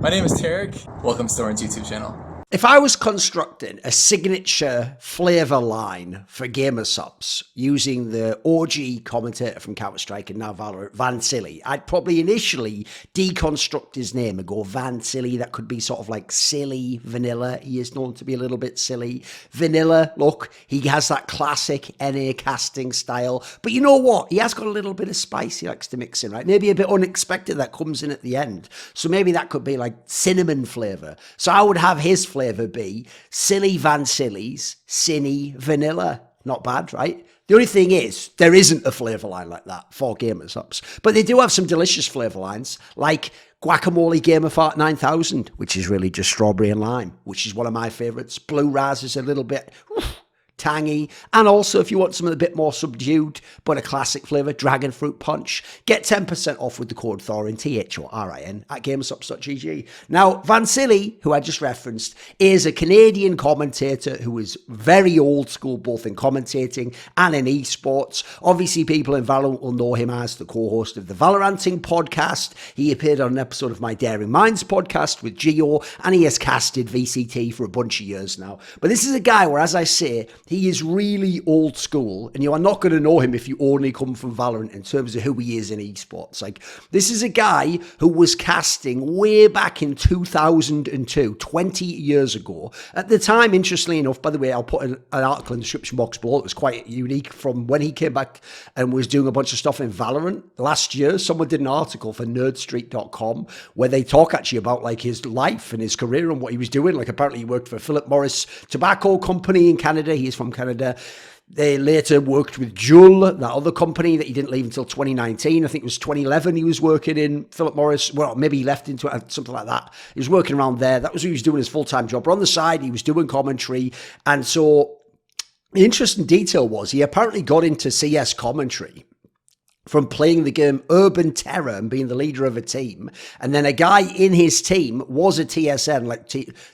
My name is Tarek. Welcome to Thorin's YouTube channel. If I was constructing a signature flavor line for gamer subs using the OG commentator from Counter-Strike and now VALORANT, Vansilli, I'd probably initially deconstruct his name and go Vansilli. That could be sort of like silly, vanilla. He is known to be a little bit silly. Vanilla, look, he has that classic NA casting style. But you know what? He has got a little bit of spice he likes to mix in, right? Maybe a bit unexpected that comes in at the end. So maybe that could be like cinnamon flavor. So I would have his flavor be Silly Vansilli's Cinny Vanilla. Not bad, right? The only thing is, there isn't a flavour line like that for gamer subs. But they do have some delicious flavour lines, like Guacamole Gamer Fart 9000, which is really just strawberry and lime, which is one of my favourites. Blue Raz is a little bit tangy. And also, if you want something a bit more subdued, but a classic flavour, Dragon Fruit Punch, get 10% off with the code Thorin, Thorin, at gamersubs.gg. Now, Vansilli, who I just referenced, is a Canadian commentator who is very old school, both in commentating and in esports. Obviously, people in Valorant will know him as the co-host of the Valoranting podcast. He appeared on an episode of my Daring Minds podcast with GOUD, and he has casted VCT for a bunch of years now. But this is a guy where, as I say, he is really old school, and you are not going to know him if you only come from Valorant in terms of who he is in esports. Like, this is a guy who was casting way back in 2002, 20 years ago. At the time, interestingly enough, by the way, I'll put an article in the description box below. It was quite unique from when he came back and was doing a bunch of stuff in Valorant last year. Someone did an article for Nerdstreet.com where they talk actually about like his life and his career and what he was doing. Like, apparently he worked for Philip Morris Tobacco Company in Canada. He is from Canada. They later worked with GOUD, that other company that he didn't leave until 2019. I think it was 2011 he was working in Philip Morris. Well, maybe he left into it, something like that. He was working around there. That was what he was doing, his full-time job. But on the side, he was doing commentary. And so the interesting detail was he apparently got into CS commentary from playing the game Urban Terror and being the leader of a team. And then a guy in his team was a TSN, like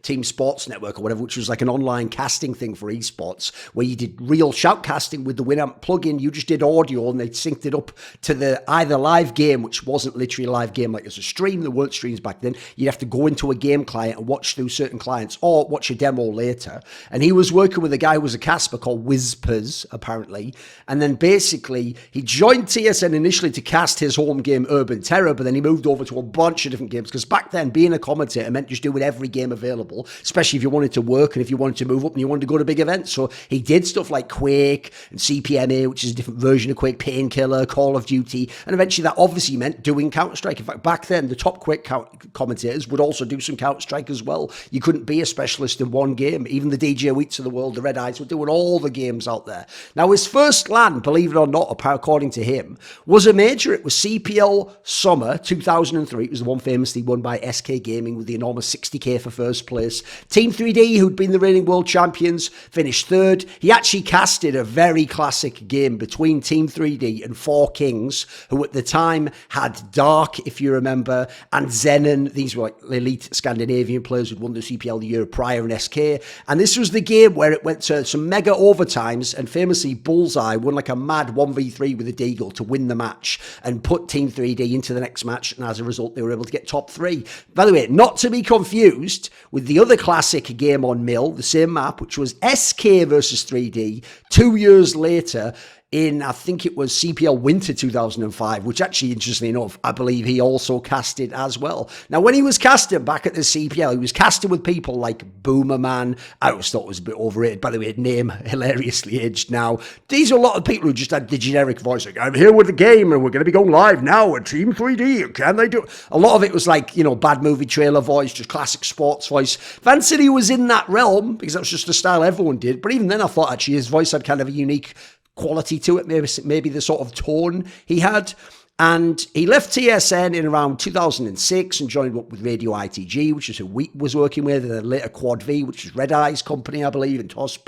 Team Sports Network or whatever, which was like an online casting thing for esports, where you did real shoutcasting with the Winamp plugin. You just did audio and they synced it up to the either live game, which wasn't literally a live game like it's a stream. There weren't streams back then. You'd have to go into a game client and watch through certain clients or watch a demo later. And he was working with a guy who was a caster called Whispers, apparently. And then basically he joined TSN initially to cast his home game Urban Terror, but then he moved over to a bunch of different games, because back then being a commentator meant just doing every game available, especially if you wanted to work and if you wanted to move up and you wanted to go to big events. So he did stuff like Quake and CPMA, which is a different version of Quake, Painkiller, Call of Duty, and eventually that obviously meant doing Counter-Strike. In fact, back then the top Quake commentators would also do some Counter-Strike as well. You couldn't be a specialist in one game. Even the DJ Wheats of the world, the Red Eyes, were doing all the games out there. Now his first LAN, believe it or not, according to him, was a major. It was CPL Summer 2003. It was the one famously won by SK Gaming with the enormous 60k for first place. Team 3D, who'd been the reigning world champions, finished third. He actually casted a very classic game between Team 3D and Four Kings, who at the time had Dark, if you remember, and Zenon. These were like elite Scandinavian players who'd won the CPL the year prior in SK. And this was the game where it went to some mega overtimes, and famously Bullseye won like a mad 1v3 with a Deagle to win the match and put Team 3D into the next match, and as a result they were able to get top 3. By the way, not to be confused with the other classic game on Mill, the same map, which was SK versus 3D 2 years later in, I think it was CPL Winter 2005, which actually, interestingly enough, I believe he also casted as well. Now, when he was casting back at the CPL, he was casting with people like Boomerman. I always thought it was a bit overrated. By the way, name hilariously aged now. These are a lot of people who just had the generic voice, like, I'm here with the game and we're going to be going live now at Team 3D. Can they do it? A lot of it was like, you know, bad movie trailer voice, just classic sports voice. Vansilli was in that realm because that was just the style everyone did. But even then, I thought actually his voice had kind of a unique quality to it, maybe the sort of tone he had. And he left TSN in around 2006 and joined up with Radio ITG, which is who we was working with, and then later Quad V, which is Red Eye's company, I believe, and Tosh.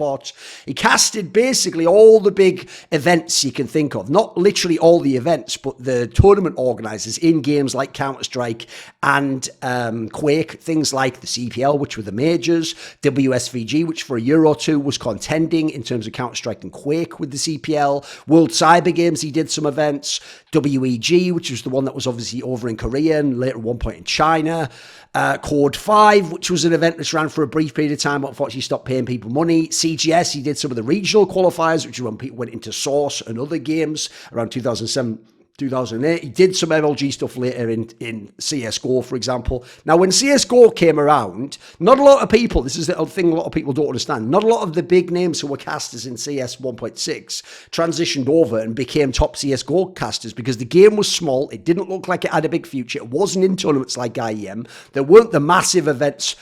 He casted basically all the big events you can think of. Not literally all the events, but the tournament organisers in games like Counter-Strike and Quake, things like the CPL, which were the majors, WSVG, which for a year or two was contending in terms of Counter-Strike and Quake with the CPL, World Cyber Games, he did some events, WE PUBG, which was the one that was obviously over in Korea and later at one point in China. Chord 5, which was an event that ran for a brief period of time, but unfortunately stopped paying people money. CGS, he did some of the regional qualifiers, which is when people went into Source and other games around 2007. 2008. He did some MLG stuff later in CSGO, for example. Now, when CSGO came around, not a lot of people, this is the thing a lot of people don't understand, not a lot of the big names who were casters in CS 1.6 transitioned over and became top CSGO casters because the game was small. It didn't look like it had a big future. It wasn't in tournaments like IEM. There weren't the massive events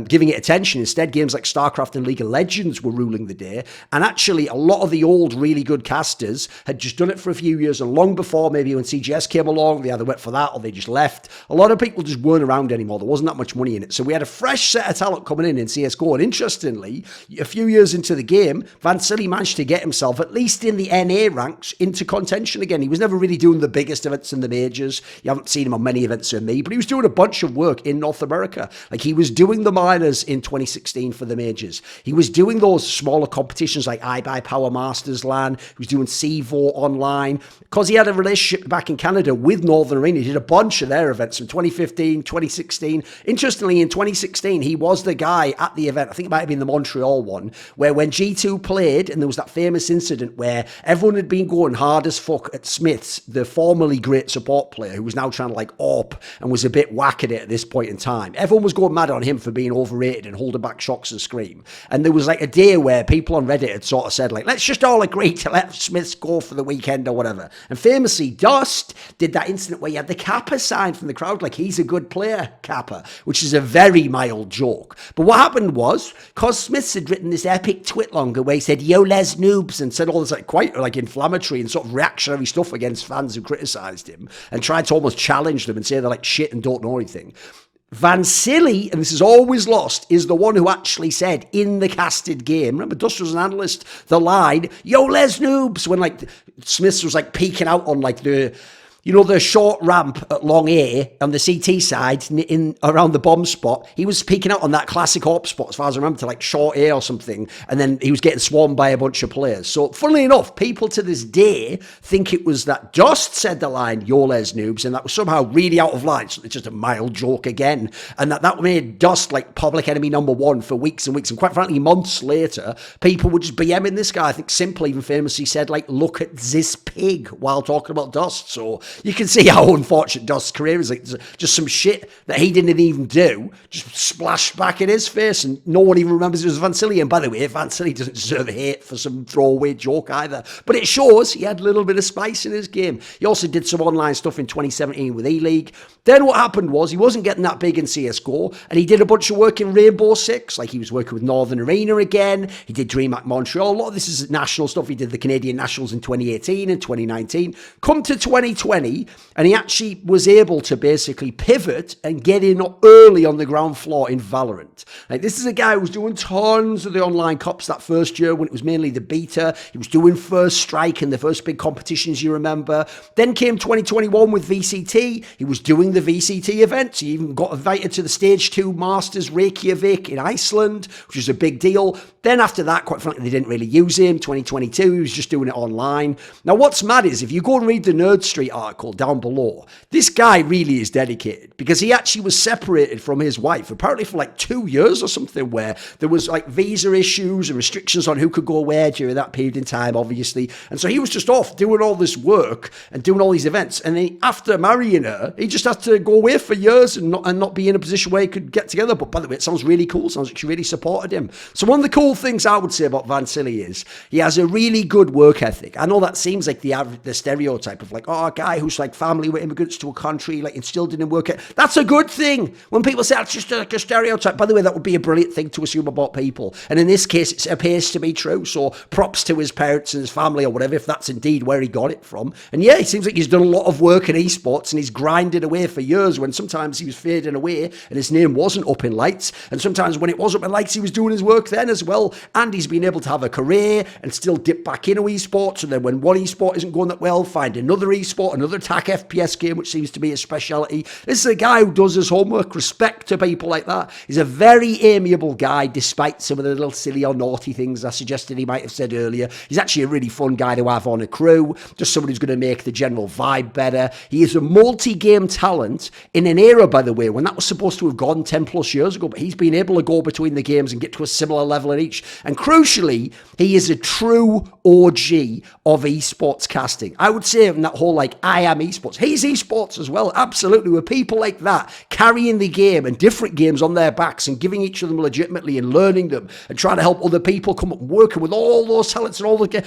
giving it attention. Instead, games like StarCraft and League of Legends were ruling the day. And actually, a lot of the old, really good casters had just done it for a few years. And long before, maybe when CGS came along, they either went for that or they just left. A lot of people just weren't around anymore. There wasn't that much money in it. So we had a fresh set of talent coming in CSGO. And interestingly, a few years into the game, Vansilli managed to get himself, at least in the NA ranks, into contention again. He was never really doing the biggest events in the majors. You haven't seen him on many events with me, but he was doing a bunch of work in North America. Like, he was doing the minors in 2016 for the majors. He was doing those smaller competitions like iBuy Power Masters LAN. He was doing CVO online. Because he had a relationship back in Canada with Northern Arena, he did a bunch of their events from 2015, 2016. Interestingly, in 2016, he was the guy at the event, I think it might have been the Montreal one, where when G2 played, and there was that famous incident where everyone had been going hard as fuck at Smiths, the formerly great support player who was now trying to like AWP and was a bit whack at it at this point in time. Everyone was going mad on him for being overrated and holding back shocks and scream. And there was like a day where people on Reddit had sort of said like, let's just all agree to let Smiths go for the weekend or whatever. And famously, Dust did that incident where you had the Kappa sign from the crowd, like he's a good player, Kappa, which is a very mild joke. But what happened was, cause Smiths had written this epic twit longer where he said, yo, les noobs, and said all this like quite like inflammatory and sort of reactionary stuff against fans who criticised him and tried to almost challenge them and say they're like shit and don't know anything. Vansilli, and this is always lost, is the one who actually said in the casted game, remember Dust was an analyst, the line, yo, les noobs, when like Smiths was like peeking out on like the, you know, the short ramp at Long A on the CT side in around the bomb spot. He was peeking out on that classic AWP spot, as far as I remember, to like short A or something. And then he was getting swarmed by a bunch of players. So funnily enough, people to this day think it was that Dust said the line, yo, les noobs, and that was somehow really out of line. So it's just a mild joke again. And that made Dust like public enemy number one for weeks and weeks. And quite frankly, months later, people were just BMing this guy. I think Simple even famously said like, look at this pig while talking about Dust. So you can see how unfortunate Dust's career is. Like just some shit that he didn't even do just splashed back in his face, and no one even remembers it was Vansilli. And by the way, Vansilli doesn't deserve hate for some throwaway joke either. But it shows he had a little bit of spice in his game. He also did some online stuff in 2017 with E-League. Then what happened was he wasn't getting that big in CSGO, and he did a bunch of work in Rainbow Six. Like he was working with Northern Arena again. He did DreamHack Montreal. A lot of this is national stuff. He did the Canadian Nationals in 2018 and 2019. Come to 2020, and he actually was able to basically pivot and get in early on the ground floor in VALORANT. Like, this is a guy who was doing tons of the online cups that first year when it was mainly the beta. He was doing First Strike and the first big competitions you remember. Then came 2021 with VCT. He was doing the VCT events. He even got invited to the Stage 2 Masters Reykjavik in Iceland, which was a big deal. Then after that, quite frankly, they didn't really use him. 2022, he was just doing it online. Now, what's mad is if you go and read the Nerdstreet article down below, this guy really is dedicated because he actually was separated from his wife, apparently for like 2 years or something, where there was like visa issues and restrictions on who could go where during that period in time, obviously. And so he was just off doing all this work and doing all these events. And then after marrying her, he just had to go away for years and not be in a position where he could get together. But by the way, it sounds really cool. Sounds like she really supported him. So one of the cool things I would say about Vansilli is he has a really good work ethic. I know that seems like the stereotype of like, oh, a guy who's like family with immigrants to a country, like instilled in work ethic. That's a good thing. When people say it's just like a stereotype, by the way, that would be a brilliant thing to assume about people. And in this case, it appears to be true. So props to his parents and his family or whatever, if that's indeed where he got it from. And yeah, it seems like he's done a lot of work in esports and he's grinded away for years when sometimes he was fading away and his name wasn't up in lights. And sometimes when it was up in lights, he was doing his work then as well. And he's been able to have a career and still dip back into esports. And then when one esport isn't going that well, find another another attack FPS game, which seems to be a speciality. This is a guy who does his homework. Respect to people like that. He's a very amiable guy, despite some of the little silly or naughty things I suggested he might have said earlier. He's actually a really fun guy to have on a crew, just someone who's going to make the general vibe better. He is a multi-game talent in an era, by the way, when that was supposed to have gone 10 plus years ago, but he's been able to go between the games and get to a similar level in each. And crucially, he is a true OG of esports casting. I would say in that whole, like, I am esports. He's esports as well, absolutely, with people like that carrying the game and different games on their backs and giving each of them legitimately and learning them and trying to help other people come up and working with all those talents and all the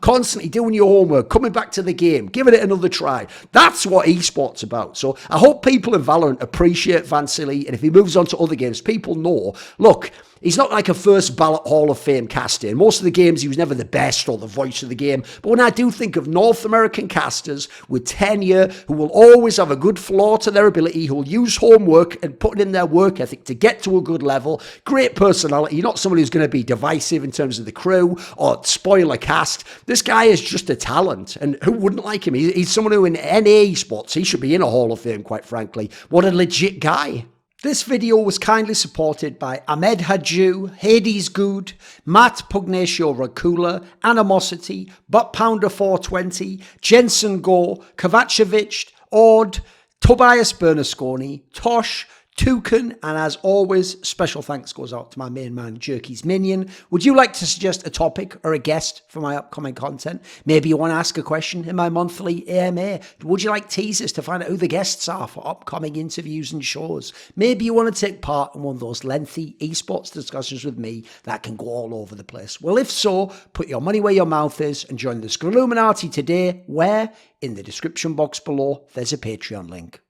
constantly doing your homework, coming back to the game, giving it another try. That's what esports about. So I hope people in Valorant appreciate Vansilli, and if he moves on to other games, people know, look, he's not like a first ballot Hall of Fame caster. In most of the games, he was never the best or the voice of the game. But when I do think of North American casters with tenure, who will always have a good floor to their ability, who will use homework and put in their work ethic to get to a good level, great personality, not someone who's going to be divisive in terms of the crew or spoil a cast. This guy is just a talent, and who wouldn't like him? He's someone who in NA sports, he should be in a Hall of Fame, quite frankly. What a legit guy. This video was kindly supported by Ahmed Hadjou, Hades GOUD, Matt Pugnatio Rajcula, Animosity, Butt Pounder 420, Jensen Goh, Kovacevicd, Tobias Bernasconi, Tosh, Thooorin, and as always, special thanks goes out to my main man, Jerky's Minion. Would you like to suggest a topic or a guest for my upcoming content? Maybe you want to ask a question in my monthly AMA. Would you like teasers to find out who the guests are for upcoming interviews and shows? Maybe you want to take part in one of those lengthy esports discussions with me that can go all over the place. Well, if so, put your money where your mouth is and join the Scrolluminati today, where in the description box below, there's a Patreon link.